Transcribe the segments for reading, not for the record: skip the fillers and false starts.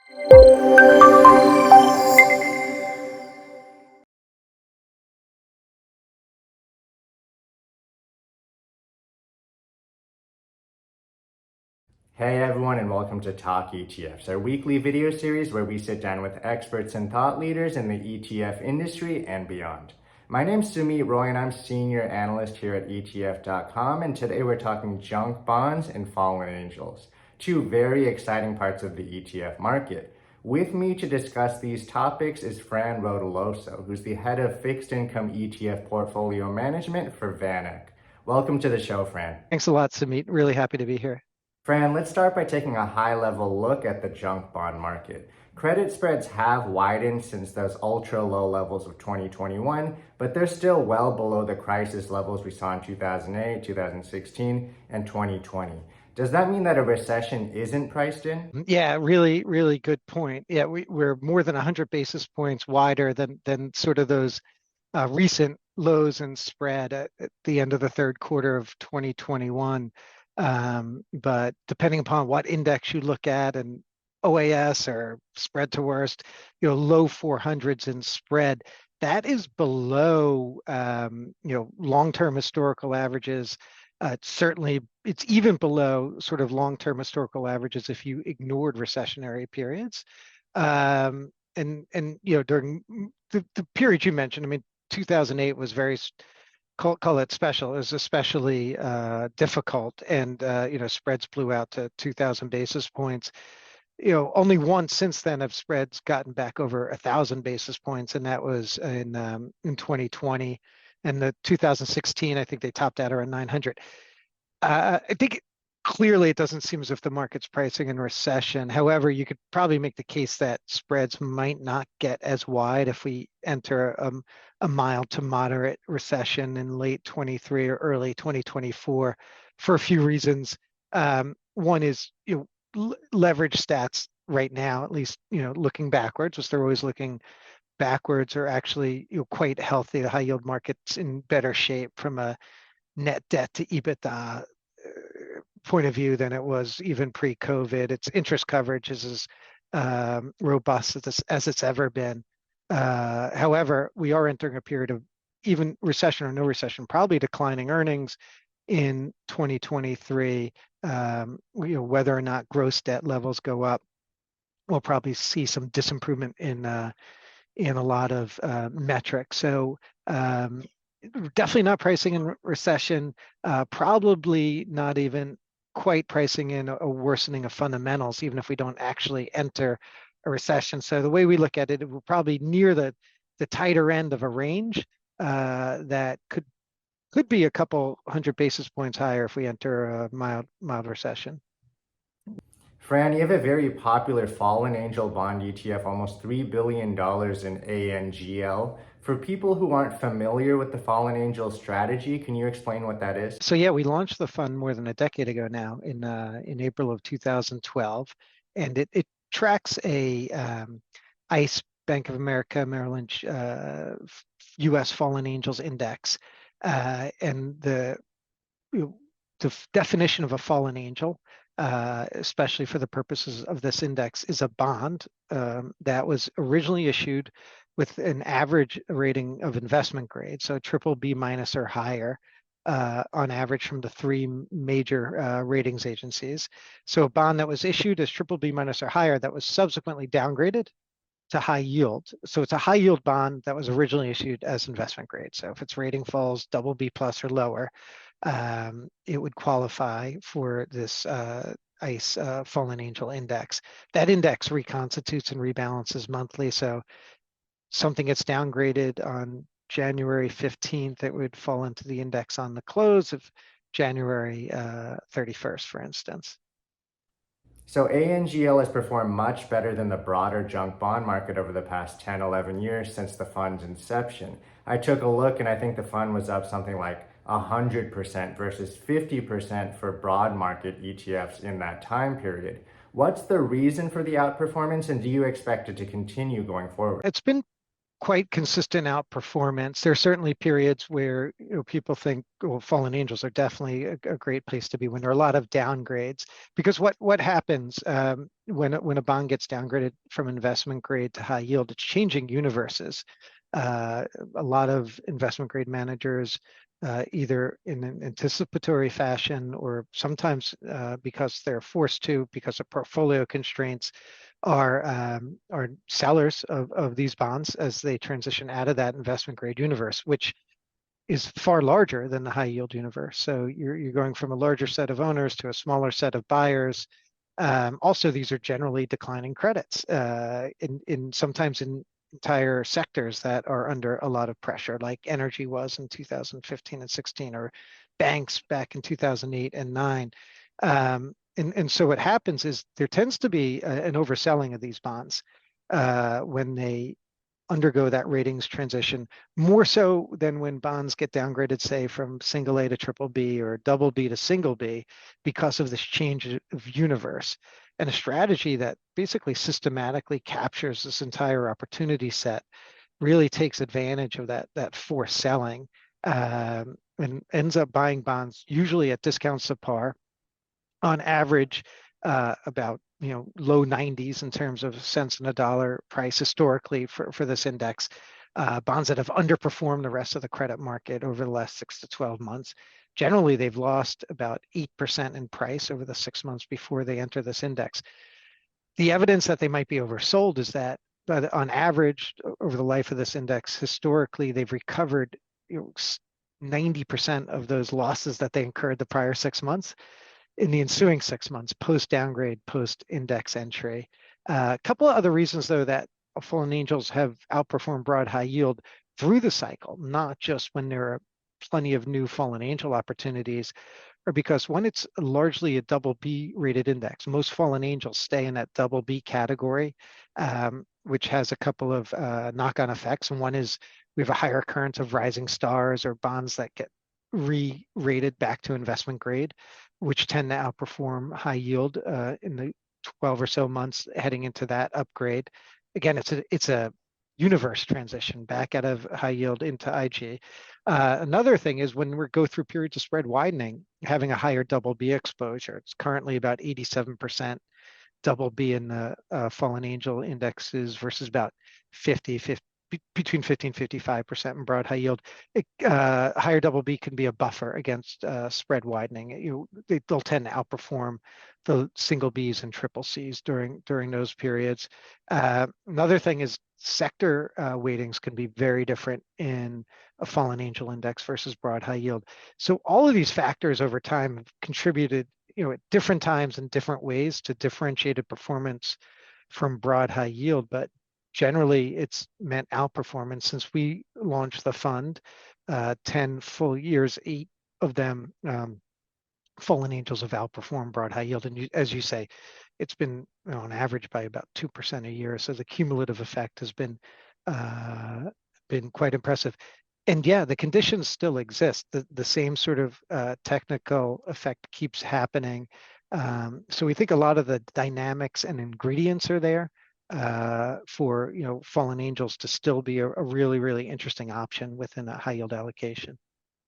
Hey everyone, and welcome to Talk ETFs, our weekly video series where we sit down with experts and thought leaders in the ETF industry and beyond. My name's Sumit Roy and I'm Senior Analyst here at ETF.com, and today we're talking junk bonds and fallen angels, two very exciting parts of the ETF market. With me to discuss these topics is Fran Rodilosso, who's the head of fixed income ETF portfolio management for VanEck. Welcome to the show, Fran. Thanks a lot, Sumit. Really happy to be here. Fran, let's start by taking a high-level look at the junk bond market. Credit spreads have widened since those ultra-low levels of 2021, but they're still well below the crisis levels we saw in 2008, 2016, and 2020. Does that mean that a recession isn't priced in? Yeah, really, really good point. Yeah, we're more than 100 basis points wider than sort of those recent lows in spread at the end of the third quarter of 2021. But depending upon what index you look at, and OAS or spread to worst, low 400s in spread, that is below, long-term historical averages. It's even below sort of long-term historical averages if you ignored recessionary periods. And during the period you mentioned, I mean, 2008 was very call it special. It was especially difficult, and spreads blew out to 2,000 basis points. Only once since then have spreads gotten back over 1,000 basis points, and that was in 2020. And the 2016, I think they topped out around 900. I think clearly it doesn't seem as if the market's pricing in recession. However, you could probably make the case that spreads might not get as wide if we enter a mild to moderate recession in late 23 or early 2024 for a few reasons. One is leverage stats right now, at least looking backwards, as they're always looking backwards, are actually quite healthy. The high yield market's in better shape from a net debt to EBITDA point of view than it was even pre-COVID. Its interest coverage is as robust as it's ever been. However, we are entering a period of, even recession or no recession, probably declining earnings in 2023. Whether or not gross debt levels go up, we'll probably see some disimprovement in a lot of metrics. So definitely not pricing in recession, probably not even quite pricing in a worsening of fundamentals, even if we don't actually enter a recession. So the way we look at it, we're probably near the tighter end of a range that could be a couple 100 basis points higher if we enter a mild recession. Fran, you have a very popular fallen angel bond ETF, almost $3 billion in ANGL. For people who aren't familiar with the fallen angel strategy, can you explain what that is? So yeah, we launched the fund more than a decade ago now in April of 2012, and it tracks a ICE, Bank of America, Merrill Lynch, U.S. Fallen Angels Index, and the definition of a fallen angel, especially for the purposes of this index, is a bond that was originally issued with an average rating of investment grade, so triple B minus or higher, on average from the three major ratings agencies. So a bond that was issued as triple B minus or higher that was subsequently downgraded to high yield. So it's a high yield bond that was originally issued as investment grade. So if its rating falls double B plus or lower, it would qualify for this ICE Fallen Angel Index. That index reconstitutes and rebalances monthly. So something gets downgraded on January 15th, it would fall into the index on the close of January 31st, for instance. So ANGL has performed much better than the broader junk bond market over the past 10, 11 years since the fund's inception. I took a look and I think the fund was up something like 100% versus 50% for broad market ETFs in that time period. What's the reason for the outperformance, and do you expect it to continue going forward? It's been quite consistent outperformance. There are certainly periods where people think, well, fallen angels are definitely a great place to be when there are a lot of downgrades. Because what happens when a bond gets downgraded from investment grade to high yield, it's changing universes. A lot of investment grade managers, either in an anticipatory fashion or sometimes because they're forced to because of portfolio constraints, are sellers of these bonds as they transition out of that investment grade universe, which is far larger than the high yield universe. So you're going from a larger set of owners to a smaller set of buyers. Also, these are generally declining credits in sometimes in entire sectors that are under a lot of pressure, like energy was in 2015 and 16, or banks back in 2008 and 9. And so what happens is there tends to be an overselling of these bonds when they undergo that ratings transition, more so than when bonds get downgraded, say, from single A to triple B or double B to single B, because of this change of universe. And a strategy that basically systematically captures this entire opportunity set really takes advantage of that forced selling, and ends up buying bonds usually at discounts of par, on average about low 90s in terms of cents on a dollar price historically for this index. Bonds that have underperformed the rest of the credit market over the last 6 to 12 months. Generally, they've lost about 8% in price over the 6 months before they enter this index. The evidence that they might be oversold is that, but on average, over the life of this index, historically, they've recovered 90% of those losses that they incurred the prior 6 months in the ensuing 6 months, post downgrade, post index entry. A couple of other reasons, though, that fallen angels have outperformed broad high yield through the cycle, not just when there are plenty of new fallen angel opportunities, are because one, it's largely a double B rated index. Most fallen angels stay in that double B category, which has a couple of knock-on effects. And one is we have a higher occurrence of rising stars or bonds that get re-rated back to investment grade, which tend to outperform high yield in the 12 or so months heading into that upgrade. Again, it's a universe transition back out of high yield into IG. Another thing is when we go through periods of spread widening, having a higher double B exposure. It's currently about 87% double B in the fallen angel indexes versus about 50, between 50 and 55% in broad high yield. Higher double B can be a buffer against spread widening. They'll tend to outperform the single Bs and triple Cs during those periods. Another thing is sector weightings can be very different in a fallen angel index versus broad high yield. So all of these factors over time have contributed, at different times in different ways to differentiated performance from broad high yield, but generally it's meant outperformance. Since we launched the fund, 10 full years, 8 of them, fallen angels have outperformed broad high yield. And as you say, it's been on average by about 2% a year. So the cumulative effect has been quite impressive. And yeah, the conditions still exist. The same sort of technical effect keeps happening. So we think a lot of the dynamics and ingredients are there for fallen angels to still be a really, really interesting option within a high yield allocation.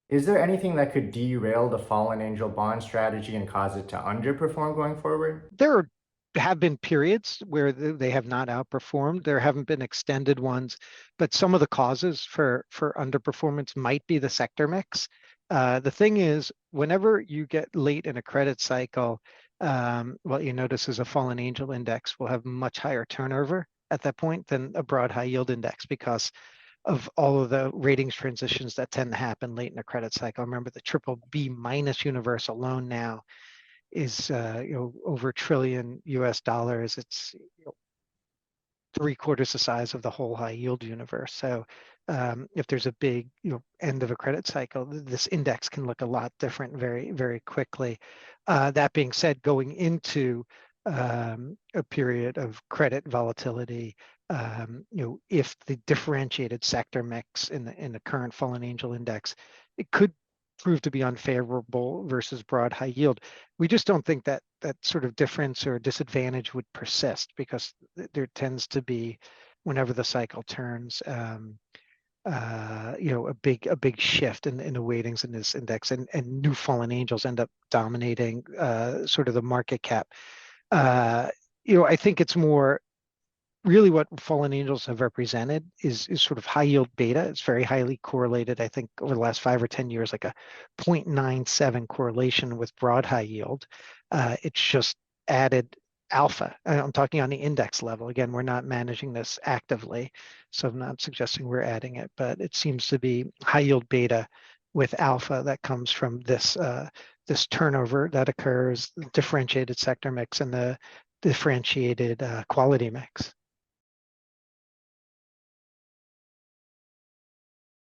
Is there anything that could derail the fallen angel bond strategy and cause it to underperform going forward? There have been periods where they have not outperformed. There haven't been extended ones, but some of the causes for underperformance might be the sector mix. The thing is, whenever you get late in a credit cycle, what you notice is a fallen angel index will have much higher turnover at that point than a broad high yield index because of all of the ratings transitions that tend to happen late in a credit cycle. Remember, the triple B minus universe alone now is over $1 trillion US. It's 3/4 the size of the whole high yield universe. So if there's a big end of a credit cycle, this index can look a lot different very, very quickly. That being said, going into a period of credit volatility, if the differentiated sector mix in the current fallen angel index, it could prove to be unfavorable versus broad high yield. We just don't think that sort of difference or disadvantage would persist because there tends to be whenever the cycle turns. A big shift in the weightings in this index, and new fallen angels end up dominating sort of the market cap. I think it's more really what fallen angels have represented is sort of high yield beta. It's very highly correlated. I think over the last 5 or 10 years, like a 0.97 correlation with broad high yield. It's just added alpha. I'm talking on the index level. Again, we're not managing this actively, so I'm not suggesting we're adding it, but it seems to be high yield beta with alpha that comes from this turnover that occurs, differentiated sector mix, and the differentiated quality mix.